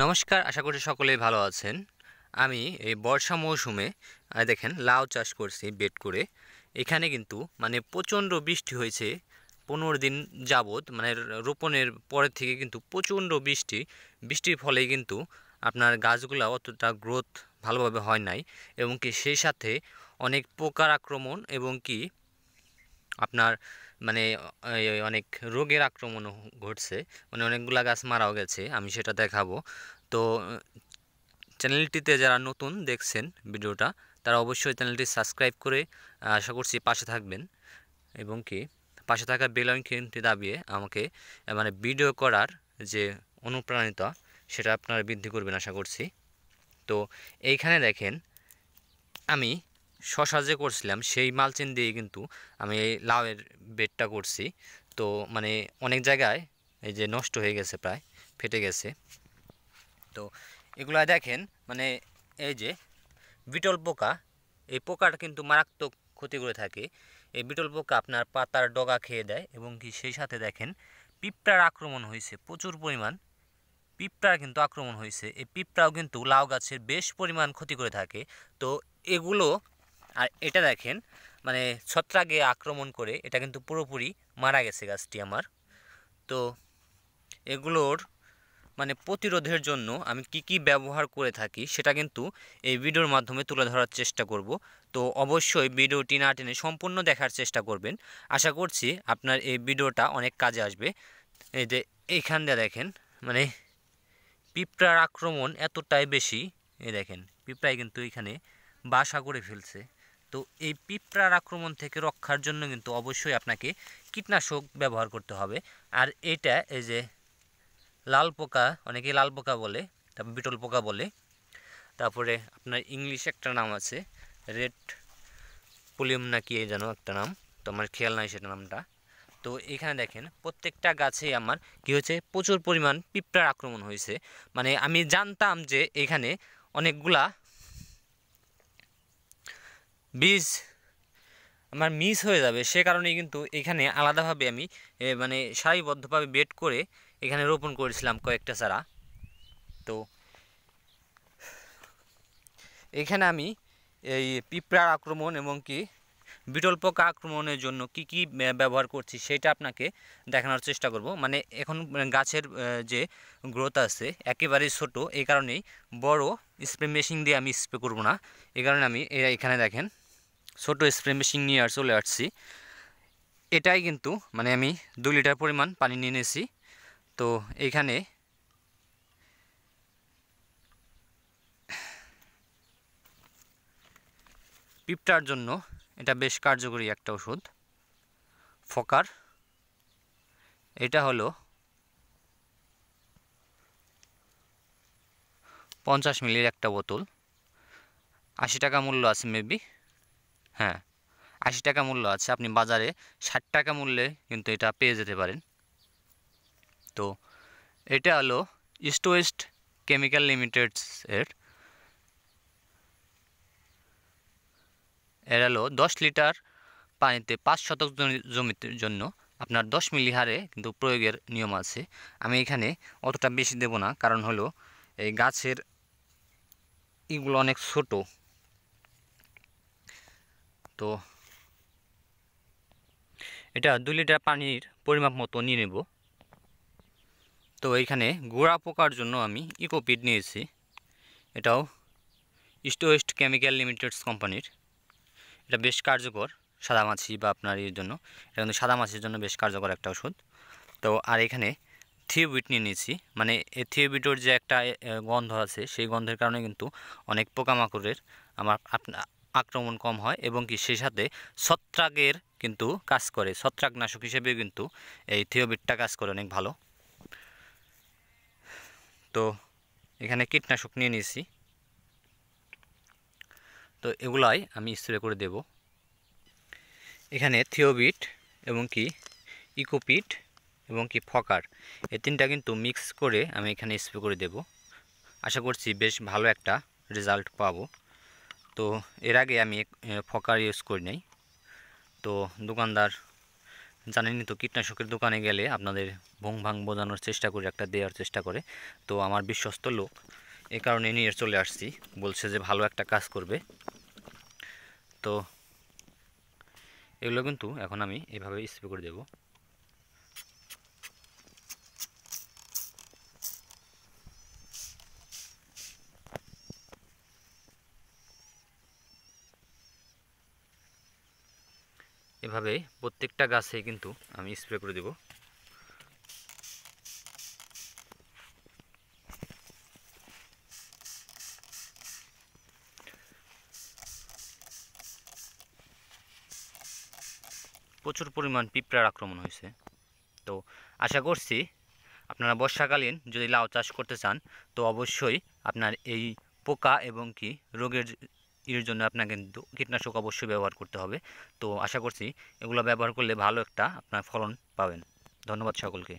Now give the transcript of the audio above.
নমস্কার, আশা করি সকলেই ভালো আছেন। আমি এই বর্ষা মৌসুমে দেখেন লাউ চাষ করছি বেড করে। এখানে কিন্তু মানে প্রচণ্ড বৃষ্টি হয়েছে ১৫ দিন যাবৎ, মানে রোপণের পরের থেকে কিন্তু প্রচণ্ড বৃষ্টির ফলে কিন্তু আপনার গাছগুলা অতটা গ্রোথ ভালোভাবে হয় নাই, এবং কি সেই সাথে অনেক পোকার আক্রমণ এবং কি আপনার মানে অনেক রোগের আক্রমণও ঘটছে, মানে অনেকগুলা গাছ মারাও গেছে। আমি সেটা দেখাবো। তো চ্যানেলটিতে যারা নতুন দেখছেন ভিডিওটা, তারা অবশ্যই চ্যানেলটি সাবস্ক্রাইব করে আশা করছি পাশে থাকবেন, এবং কি পাশে থাকা বেল আইকনটি দাবিয়ে আমাকে মানে ভিডিও করার যে অনুপ্রাণিতা সেটা আপনারা বৃদ্ধি করবেন আশা করছি। তো এইখানে দেখেন আমি শশা যে করছিলাম সেই মালচিং দিয়ে কিন্তু আমি এই লাউয়ের বেডটা করছি। তো মানে অনেক জায়গায় এই যে নষ্ট হয়ে গেছে, প্রায় ফেটে গেছে। তো এগুলা দেখেন মানে এই যে বিটল পোকা, এই পোকাটা কিন্তু মারাত্মক ক্ষতি করে থাকে। এই বিটল পোকা আপনার পাতার ডগা খেয়ে দেয়, এবং কি সেই সাথে দেখেন পিঁপড়ার আক্রমণ হয়েছে প্রচুর পরিমাণ। পিঁপড়ার কিন্তু আক্রমণ হয়েছে, এই পিঁপড়াও কিন্তু লাউ গাছের বেশ পরিমাণ ক্ষতি করে থাকে। তো এগুলো, আর এটা দেখেন মানে ছত্রাকে আক্রমণ করে এটা কিন্তু পুরোপুরি মারা গেছে গাছটি আমার। তো এগুলোর মানে প্রতিরোধের জন্য আমি কি ব্যবহার করে থাকি সেটা কিন্তু এই ভিডিওর মাধ্যমে তুলে ধরার চেষ্টা করব। তো অবশ্যই ভিডিওটি না টেনে সম্পূর্ণ দেখার চেষ্টা করবেন। আশা করছি আপনার এই ভিডিওটা অনেক কাজে আসবে। এই যে এইখান দিয়ে দেখেন মানে পিঁপড়ার আক্রমণ এতটাই বেশি, এই দেখেন পিঁপড়ায় কিন্তু এখানে বাসা করে ফেলছে। তো এই পিঁপড়ার আক্রমণ থেকে রক্ষার জন্য কিন্তু অবশ্যই আপনাকে কীটনাশক ব্যবহার করতে হবে। আর এটা এই যে লাল পোকা, অনেকে লাল পোকা বলে, তারপর বিটল পোকা বলে, তারপরে আপনার ইংলিশ একটা নাম আছে রেড পুলিয়াম না কি যেন একটা নাম, তো আমার খেয়াল নাই সেটা নামটা। তো এখানে দেখেন প্রত্যেকটা গাছেই আমার কি হয়েছে, প্রচুর পরিমাণ পিঁপড়ার আক্রমণ হয়েছে। মানে আমি জানতাম যে এখানে অনেকগুলা বীজ আমার মিস হয়ে যাবে, সে কারণেই কিন্তু এখানে আলাদাভাবে আমি মানে সারিবদ্ধভাবে বেড করে এখানে রোপণ করেছিলাম কয়েকটা চারা। তো এখানে আমি এই পিঁপড়ার আক্রমণ এবং কি বিটল পোকা আক্রমণের জন্য কি ব্যবহার করছি সেটা আপনাকে দেখানোর চেষ্টা করব। মানে এখন গাছের যে গ্রোথ আছে একেবারেই ছোট, এই কারণেই বড় স্প্রে মেশিন দিয়ে আমি স্প্রে করব না। এই কারণে আমি এখানে দেখেন ছোট স্প্রে মেশিন নিয়ে চলে আসছি। এটাই কিন্তু মানে আমি 2 লিটার পরিমাণ পানি নিয়ে নিয়েছি। তো এইখানে পিঁপড়ার জন্য এটা বেশ কার্যকরী একটা ওষুধ ফকার। এটা হলো 50 মিলির একটা বোতল, 80 টাকা মূল্য আছে মেবি, হ্যাঁ 80 টাকা মূল্য আছে। আপনি বাজারে 60 টাকা মূল্যে কিন্তু এটা পেয়ে যেতে পারেন। তো এটা হলো ইস্ট ওয়েস্ট কেমিক্যাল লিমিটেডস এর হলো 10 লিটার পানিতে 5 শতক জমির জন্য আপনার 10 মিলি হারে কিন্তু প্রয়োগের নিয়ম আছে। আমি এখানে অতটা বেশি দেব না, কারণ হলো এই গাছের এগুলো অনেক ছোট। তো এটা 2 লিটার পানির পরিমাপ মতো নিয়ে নেব। তো এইখানে গোড়া পোকার জন্য আমি ইকোপিড নিয়েছি, এটাও ইস্ট ওয়েস্ট কেমিক্যাল লিমিটেডস কোম্পানির। এটা বেশ কার্যকর সাদামাছি বা আপনার এর জন্য, এটা কিন্তু সাদামাছির জন্য বেশ কার্যকর একটা ওষুধ। তো আর এখানে থিওবিট নিয়ে নিয়েছি, মানে এই থিওবিটোর যে একটা গন্ধ আছে সেই গন্ধের কারণে কিন্তু অনেক পোকামাকড়ের আমার আক্রমণ কম হয়, এবং কি সেই সাথে ছত্রাকের কিন্তু কাজ করে, ছত্রাকনাশক হিসেবে কিন্তু এই থিওবিটটা কাজ করে অনেক ভালো। তো এখানে কীটনাশক নিয়ে নিয়েছি, তো এগুলাই আমি স্প্রে করে দেব। এখানে থিওবিট এবং কি ইকোপিট এবং কি ফকার, এই তিনটা কিন্তু মিক্স করে আমি এখানে স্প্রে করে দেব। আশা করছি বেশ ভালো একটা রেজাল্ট পাবো। তো এর আগে আমি ফকার ইউজ করি নাই, তো দোকানদার জানেনই তো কীটনাশকের দোকানে গেলে আপনাদের ভং ভাং বোঝানোর চেষ্টা করে একটা দেওয়ার চেষ্টা করে। তো আমার বিশ্বস্ত লোক, এ কারণে নিয়ে চলে আসছি, বলছে যে ভালো একটা কাজ করবে। তো এগুলো কিন্তু এখন আমি এভাবে স্প্রে করে দেব। এভাবে প্রত্যেকটা গাছে কিন্তু আমি স্প্রে করে দেব। প্রচুর পরিমাণ পিঁপড়ার আক্রমণ হয়েছে। তো আশা করছি আপনারা বর্ষাকালীন যদি লাউ চাষ করতে চান তো অবশ্যই আপনার এই পোকা এবং কি রোগের এর জন্য আপনাকে কিন্তু কীটনাশক অবশ্যই ব্যবহার করতে হবে। তো আশা করছি এগুলো ব্যবহার করলে ভালো একটা আপনার ফলন পাবেন। ধন্যবাদ সকলকে।